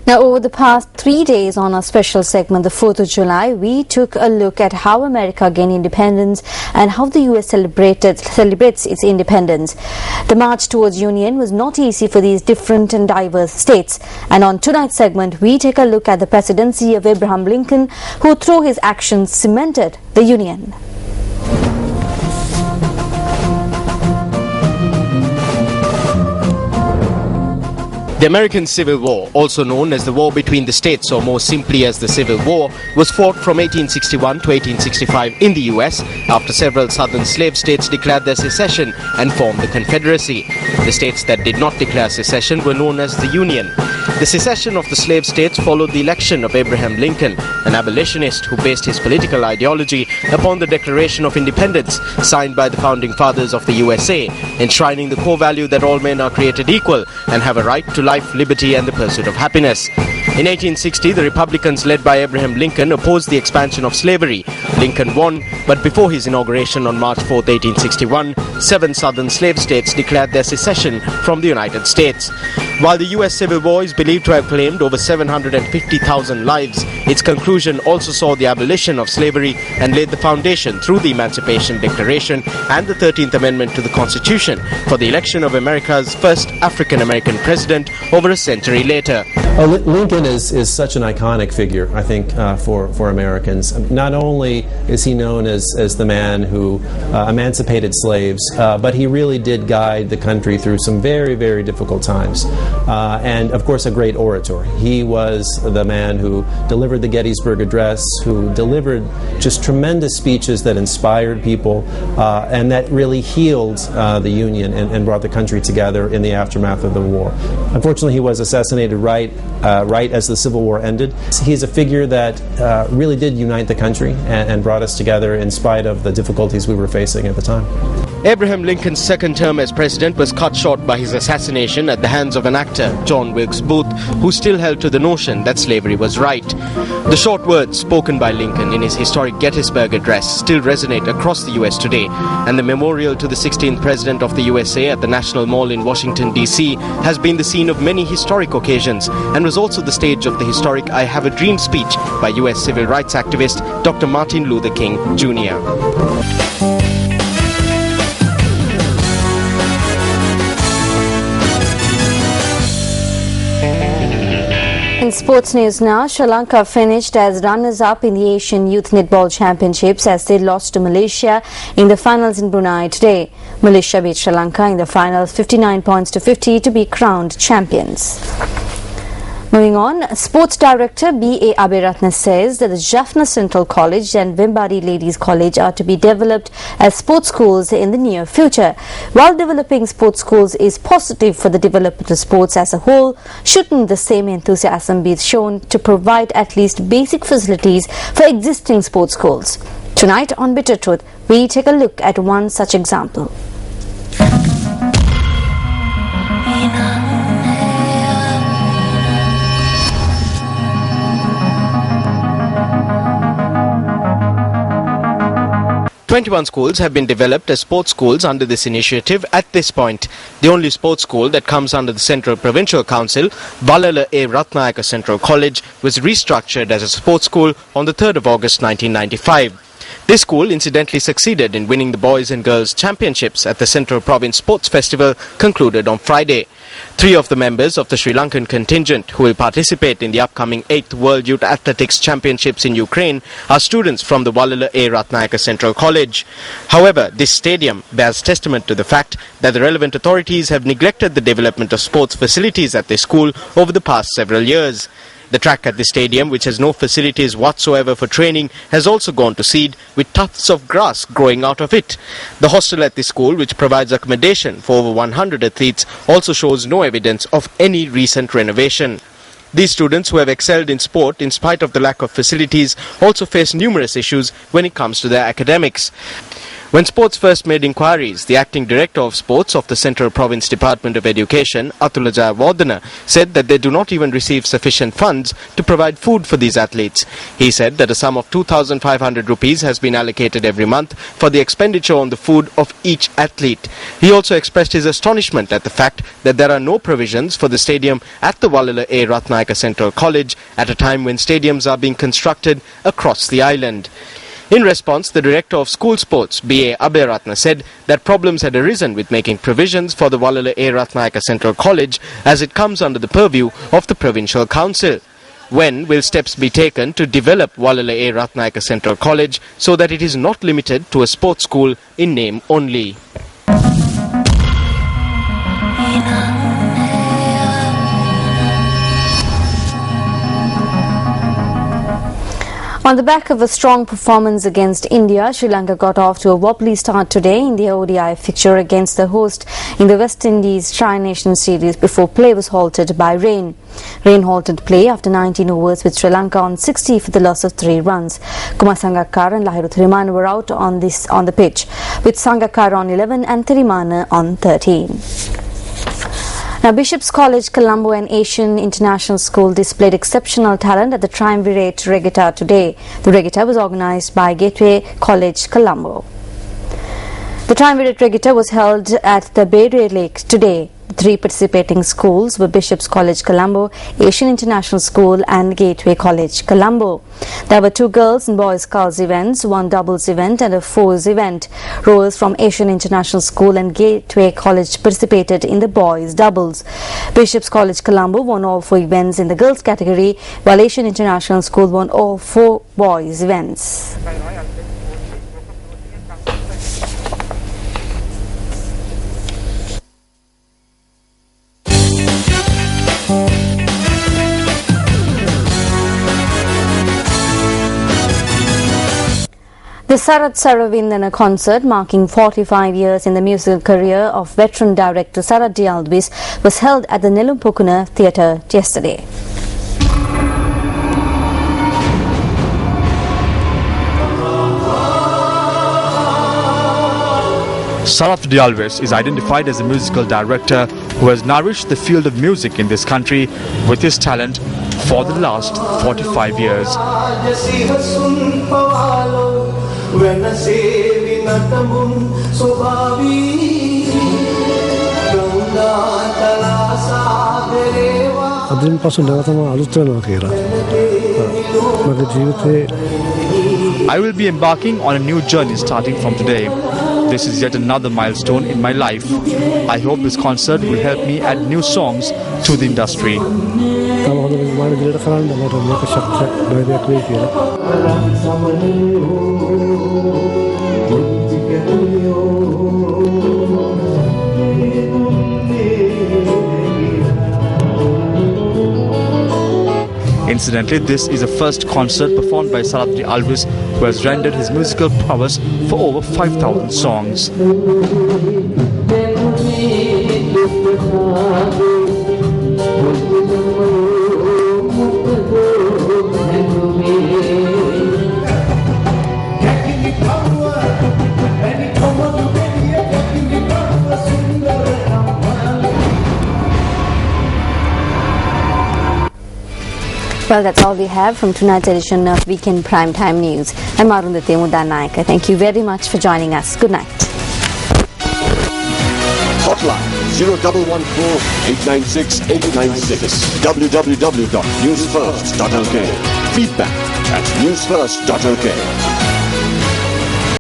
Now, over the past 3 days on our special segment, the 4th of July, we took a look at how America gained independence and how the US celebrates its independence. The march towards union was not easy for these different and diverse states. And on tonight's segment, we take a look at the presidency of Abraham Lincoln, who through his actions cemented the union. The American Civil War, also known as the War Between the States or more simply as the Civil War, was fought from 1861 to 1865 in the US after several southern slave states declared their secession and formed the Confederacy. The states that did not declare secession were known as the Union. The secession of the slave states followed the election of Abraham Lincoln, an abolitionist who based his political ideology upon the Declaration of Independence signed by the founding fathers of the USA, enshrining the core value that all men are created equal and have a right to life, liberty and the pursuit of happiness. In 1860, the Republicans led by Abraham Lincoln opposed the expansion of slavery. Lincoln won, but before his inauguration on March 4, 1861, 7 southern slave states declared their secession from the United States. While the US Civil War is believed to have claimed over 750,000 lives, its conclusion also saw the abolition of slavery and laid the foundation through the Emancipation Declaration and the 13th Amendment to the Constitution for the election of America's first African-American president over a century later. Lincoln is such an iconic figure, I think, for Americans. Not only is he known as the man who emancipated slaves, but he really did guide the country through some very, very difficult times. And, of course, a great orator. He was the man who delivered the Gettysburg Address, who delivered just tremendous speeches that inspired people and that really healed the Union and brought the country together in the aftermath of the war. Unfortunately, he was assassinated right as the Civil War ended. He's a figure that really did unite the country and brought us together in spite of the difficulties we were facing at the time. Abraham Lincoln's second term as president was cut short by his assassination at the hands of an actor, John Wilkes Booth, who still held to the notion that slavery was right. The short words spoken by Lincoln in his historic Gettysburg Address still resonate across the US today, and the memorial to the 16th President of the USA at the National Mall in Washington, D.C. has been the scene of many historic occasions and was also the stage of the historic I Have a Dream speech by US civil rights activist Dr. Martin Luther King, Jr. In sports news now, Sri Lanka finished as runners-up in the Asian Youth Netball Championships as they lost to Malaysia in the finals in Brunei today. Malaysia beat Sri Lanka in the finals 59 points to 50 to be crowned champions. Moving on, Sports Director B.A. Aberatna says that the Jaffna Central College and Vembadi Ladies College are to be developed as sports schools in the near future. While developing sports schools is positive for the development of sports as a whole, shouldn't the same enthusiasm be shown to provide at least basic facilities for existing sports schools? Tonight on Bitter Truth, we take a look at one such example. 21 schools have been developed as sports schools under this initiative at this point. The only sports school that comes under the Central Provincial Council, Valala A. Ratnayaka Central College, was restructured as a sports school on the 3rd of August 1995. This school incidentally succeeded in winning the Boys and Girls Championships at the Central Province Sports Festival concluded on Friday. 3 of the members of the Sri Lankan contingent who will participate in the upcoming 8th World Youth Athletics Championships in Ukraine are students from the Valala A. Ratnayaka Central College. However, this stadium bears testament to the fact that the relevant authorities have neglected the development of sports facilities at this school over the past several years. The track at the stadium, which has no facilities whatsoever for training, has also gone to seed with tufts of grass growing out of it. The hostel at the school, which provides accommodation for over 100 athletes, also shows no evidence of any recent renovation. These students, who have excelled in sport in spite of the lack of facilities, also face numerous issues when it comes to their academics. When sports first made inquiries, the acting director of sports of the Central Province Department of Education, Atula Jayawardena, said that they do not even receive sufficient funds to provide food for these athletes. He said that a sum of 2,500 rupees has been allocated every month for the expenditure on the food of each athlete. He also expressed his astonishment at the fact that there are no provisions for the stadium at the Wallala A. Ratnayaka Central College at a time when stadiums are being constructed across the island. In response, the director of school sports, B.A. Abhiratna, said that problems had arisen with making provisions for the Wallala A. Ratnayaka Central College as it comes under the purview of the Provincial Council. When will steps be taken to develop Wallala A. Ratnayaka Central College so that it is not limited to a sports school in name only? On the back of a strong performance against India, Sri Lanka got off to a wobbly start today in the ODI fixture against the host in the West Indies Tri-Nation Series before play was halted by rain. Rain halted play after 19 overs with Sri Lanka on 60 for the loss of 3 runs. Kumar Sangakkara and Lahiru Thirimana were out on the pitch, with Sangakkara on 11 and Thirimana on 13. Now, Bishop's College Colombo and Asian International School displayed exceptional talent at the Triumvirate Regatta today. The regatta was organized by Gateway College Colombo. The Triumvirate Regatta was held at the Beira Lake today. The 3 participating schools were Bishop's College Colombo, Asian International School and Gateway College Colombo. There were 2 girls and boys sculls events, 1 doubles event and a fours event. Rowers from Asian International School and Gateway College participated in the boys doubles. Bishop's College Colombo won all 4 events in the girls category, while Asian International School won all 4 boys events. The Sarath Saravindana concert, marking 45 years in the musical career of veteran director Sarath D. Alvis, was held at the Nelumpokuna Theatre yesterday. Sarath D. Alvis is identified as a musical director who has nourished the field of music in this country with his talent for the last 45 years. I will be embarking on a new journey starting from today. This is yet another milestone in my life. I hope this concert will help me add new songs to the industry. Incidentally, this is the first concert performed by Sarath D. Alvis, who has rendered his musical prowess for over 5,000 songs. Well, that's all we have from tonight's edition of Weekend Primetime News. I'm Arundhati Mudanayaka. Thank you very much for joining us. Good night. Hotline 0114-896-896. www.newsfirst.lk. Feedback at newsfirst.lk.